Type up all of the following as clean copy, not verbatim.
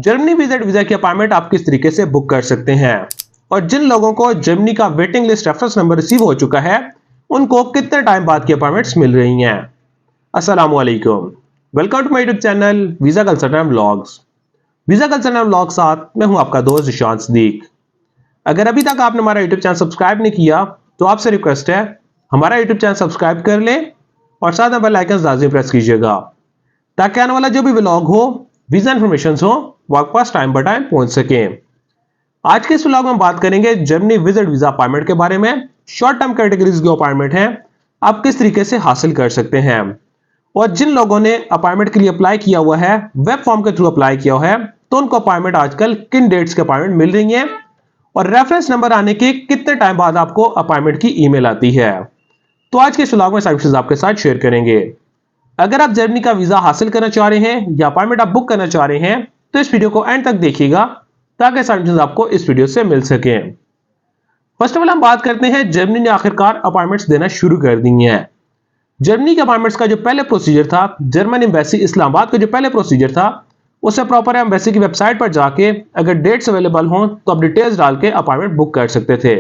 Germany visit visa की appointment आप किस तरीके से बुक कर सकते हैं और जिन लोगों को जर्मनी का waiting list reference number receive हो चुका है उनको कितने टाइम बाद की अपॉइंटमेंट्स मिल रही हैं। अस्सलाम वालेकुम, welcome to my YouTube channel visa consultant vlogs. Visa consultant vlog साथ मैं हूं आपका दोस्त ईशान सदीक। अगर अभी तक आपने हमारा यूट्यूब चैनल सब्सक्राइब नहीं किया तो आपसे रिक्वेस्ट है हमारा यूट्यूब चैनल सब्सक्राइब कर लें और साथ में बेल आइकन लाजमी प्रेस कीजिएगा ताकि आने वाला जो भी व्लॉग हो, वीजा इंफॉर्मेशन हो, वो आपके पास टाइम बाय टाइम पहुंच सके। आज के इस व्लॉग में हम बात करेंगे जर्मनी विजिट वीजा अपॉइंटमेंट के बारे में। शॉर्ट टर्म कैटेगरीज की अपॉइंटमेंट है, आप किस तरीके से हासिल कर सकते हैं और जिन लोगों ने अपॉइंटमेंट के लिए अप्लाई किया हुआ है, वेब फॉर्म के थ्रू अप्लाई किया हुआ है, तो उनको अपॉइंटमेंट आजकल किन डेट्स के अपॉइंटमेंट मिल रही है और रेफरेंस नंबर आने के कितने टाइम बाद आपको अपॉइंटमेंट की ईमेल आती है। तो आज के इस व्लॉग में सारी चीजें आपके साथ शेयर करेंगे। अगर आप जर्मनी का वीजा हासिल करना चाह रहे हैं या अपॉइंटमेंट आप बुक करना चाह रहे हैं तो इस वीडियो को एंड तक देखिएगा ताकि सारी चीजें आपको इस वीडियो से मिल सके। फर्स्ट ऑफ ऑल हम बात करते हैं जर्मनी ने आखिरकार अपॉइंटमेंट्स देना शुरू कर दी हैं। जर्मनी के अपॉइंटमेंट्स का जो पहले प्रोसीजर था, जर्मन एम्बेसी इस्लामाबाद का जो पहले प्रोसीजर था, उससे प्रॉपर एम्बेसी की वेबसाइट पर जाके अगर डेट्स अवेलेबल हों तो आप डिटेल्स डाल के अपॉइंटमेंट बुक कर सकते थे।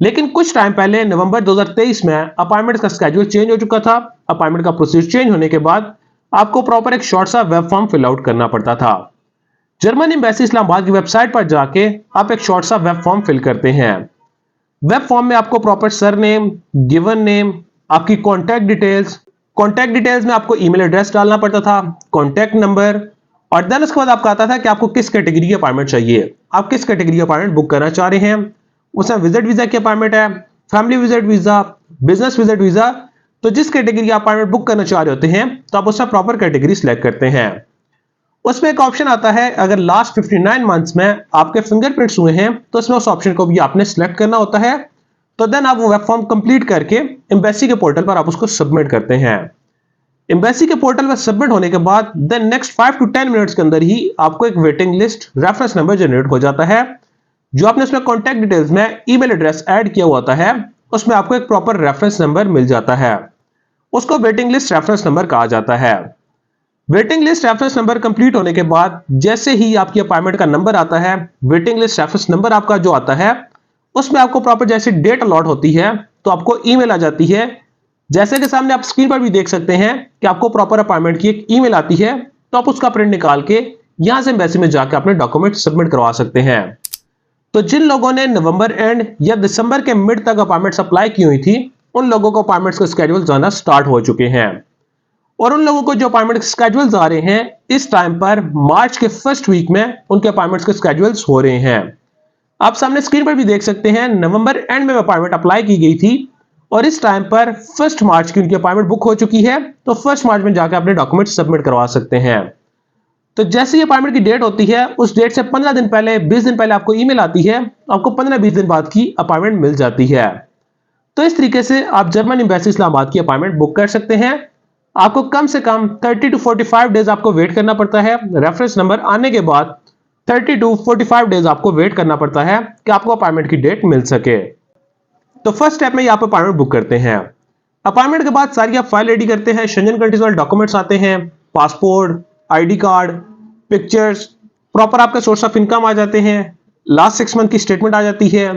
लेकिन कुछ टाइम पहले नवंबर 2023 में अपॉइंटमेंट का स्केड्यूल चेंज हो चुका था। अपॉइंटमेंट का प्रोसीजर चेंज होने के बाद आपको प्रॉपर एक शॉर्ट सा वेब फॉर्म फिल आउट करना पड़ता था। जर्मन एम्बेसी इस्लामाबाद की वेबसाइट पर जाके आप एक शॉर्ट सा वेब फॉर्म फिल करते हैं। वेब फॉर्म में आपको प्रॉपर सरनेम, गिवन नेम, आपकी कॉन्टैक्ट डिटेल्स में आपको ईमेल एड्रेस डालना पड़ता था, कॉन्टैक्ट नंबर, और देन उसके बाद आपका आता था कि आपको किस कैटेगरी की अपॉइंटमेंट चाहिए, आप किस कैटेगरी की अपॉइंटमेंट बुक करना चाह रहे हैं। उसमें विजिट वीजा की अपॉइंटमेंट है, family visit visa, business visit visa. तो जिस कैटेगरी की अपॉइंटमेंट बुक करना चाह रहे होते हैं तो आप उसका प्रॉपर कैटेगरी सिलेक्ट करते हैं। उसमें एक ऑप्शन आता है, अगर लास्ट 59 मंथ्स में आपके फिंगरप्रिंट्स हुए हैं तो उसमें उस ऑप्शन को भी आपने सिलेक्ट करना होता है। तो देन आप वो वेब फॉर्म कंप्लीट करके एम्बेसी के पोर्टल पर आप उसको सबमिट करते हैं। एम्बेसी के पोर्टल पर सबमिट होने के बाद देन नेक्स्ट 5 to 10 मिनट्स के अंदर ही आपको एक waiting list reference number generate हो जाता है। जो आपने उसमें कॉन्टैक्ट डिटेल्स में ईमेल एड्रेस ऐड किया हुआ होता है उसमें आपको एक प्रॉपर रेफरेंस नंबर मिल जाता है। उसको वेटिंग लिस्ट रेफरेंस नंबर कहा जाता है। Waiting list reference number complete होने के बाद जैसे ही आपकी अपॉइंटमेंट का नंबर आता है, वेटिंग लिस्ट रेफरेंस नंबर आपका जो आता है उसमें आपको प्रॉपर जैसे डेट अलॉट होती है तो आपको ईमेल आ जाती है। जैसे कि सामने आप स्क्रीन पर भी देख सकते हैं कि आपको प्रॉपर अपॉइंटमेंट की एक ईमेल आती है, तो आप उसका प्रिंट निकाल के यहां से एम्बेसी में जाकर अपने डॉक्यूमेंट सबमिट करवा सकते हैं। तो जिन लोगों ने नवंबर एंड या दिसंबर के मिड तक अपॉइंटमेंट्स अप्लाई की हुई थी उन लोगों को अपॉइंटमेंट्स का स्केड्यूल जाना स्टार्ट हो चुके हैं और उन लोगों को जो अपॉइंटमेंट स्केड्यूल्स आ रहे हैं इस टाइम पर मार्च के फर्स्ट वीक में उनके अपॉइंटमेंट्स के स्केड्यूल्स हो रहे हैं। आप सामने स्क्रीन पर भी देख सकते हैं नवंबर एंड में अपॉइंटमेंट अप्लाई की गई थी और इस टाइम पर 1 मार्च की उनकी अपॉइंटमेंट बुक हो चुकी है। तो 1 मार्च में जाकर अपने डॉक्यूमेंट सबमिट करवा सकते हैं। तो जैसे ही अपॉइंटमेंट की डेट होती है उस डेट से 15 दिन पहले, 20 दिन पहले आपको ईमेल आती है, आपको 15-20 दिन बाद की अपॉइंटमेंट मिल जाती है। तो इस तरीके से आप जर्मन एम्बेसी इस्लामाबाद की अपॉइंटमेंट बुक कर सकते हैं। आपको कम से कम 30 to 45 डेज आपको वेट करना पड़ता है। रेफरेंस नंबर आने के बाद 30 to 45 डेज आपको वेट करना पड़ता है कि आपको अपॉइंटमेंट की डेट मिल सके। तो फर्स्ट स्टेप में यहाँ पर अपॉइंटमेंट बुक करते हैं। अपॉइंटमेंट के बाद सारी आप फाइल रेडी करते हैं। शेंजन कंट्रीज वाले डॉक्यूमेंट्स आते हैं, passport, ID card, pictures, proper आपका सोर्स ऑफ इनकम आ जाते हैं, लास्ट 6 मंथ की स्टेटमेंट आ जाती है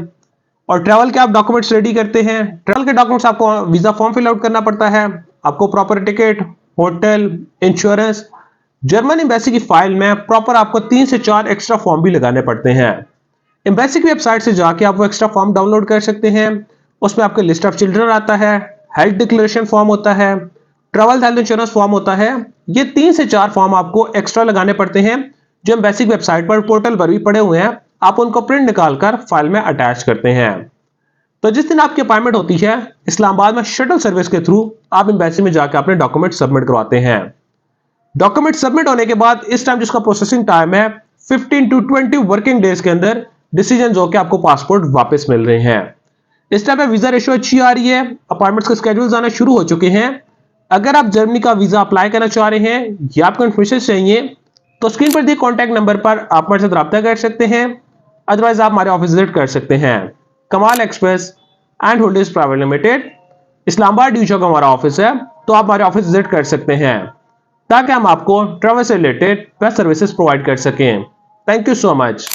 और ट्रैवल के आप डॉक्यूमेंट्स रेडी करते हैं। ट्रैवल के डॉक्यूमेंट्स आपको वीजा फॉर्म फिल आउट करना पड़ता है, आपको proper ticket, hotel, insurance. German embassy की फाइल में प्रॉपर आपको 3 से 4 एक्स्ट्रा फॉर्म भी लगाने पड़ते हैं। एम्बेसी की वेबसाइट से जाके आप वो एक्स्ट्रा फॉर्म डाउनलोड कर सकते हैं। उसमें आपके लिस्ट ऑफ चिल्ड्रन आता है, हेल्थ डिक्लेरेशन फॉर्म होता है, ट्रैवल हेल्थ इंश्योरेंस फॉर्म होता है। ये 3 से 4 फॉर्म आपको एक्स्ट्रा लगाने पड़ते हैं जो एम्बेसी की वेबसाइट पर, पोर्टल पर भी पड़े हुए हैं। आप उनको प्रिंट निकालकर फाइल में अटैच करते हैं। तो जिस दिन आपकी अपॉइंटमेंट होती है इस्लामाबाद में शटल सर्विस के थ्रू आप एम्बेसी में जाकर अपने डॉक्यूमेंट सबमिट करवाते हैं। डॉक्यूमेंट सबमिट होने के बाद इस टाइम जिसका प्रोसेसिंग टाइम है 15 to 20 वर्किंग डेज के अंदर डिसीजन होकर आपको पासपोर्ट वापस मिल रहे हैं। इस टाइम पे वीजा रेशियो अच्छी आ रही है, अपॉइंटमेंट्स के स्केड्यूल्स आना शुरू हो चुके हैं। अगर आप जर्मनी का वीजा अप्लाई करना चाह रहे हैं या आपको इन्फॉर्मेशन चाहिए तो स्क्रीन पर दिए कॉन्टैक्ट नंबर पर आप हमारे साथ रब्ता कर सकते हैं। अदरवाइज आप हमारे ऑफिस विजिट कर सकते हैं। कमाल express and holdings private limited, Islamabad due का हमारा ऑफिस है, तो आप हमारे ऑफिस विजिट कर सकते हैं ताकि हम आपको ट्रैवल से रिलेटेड बेस्ट सर्विसेज प्रोवाइड कर सकें। Thank you so much.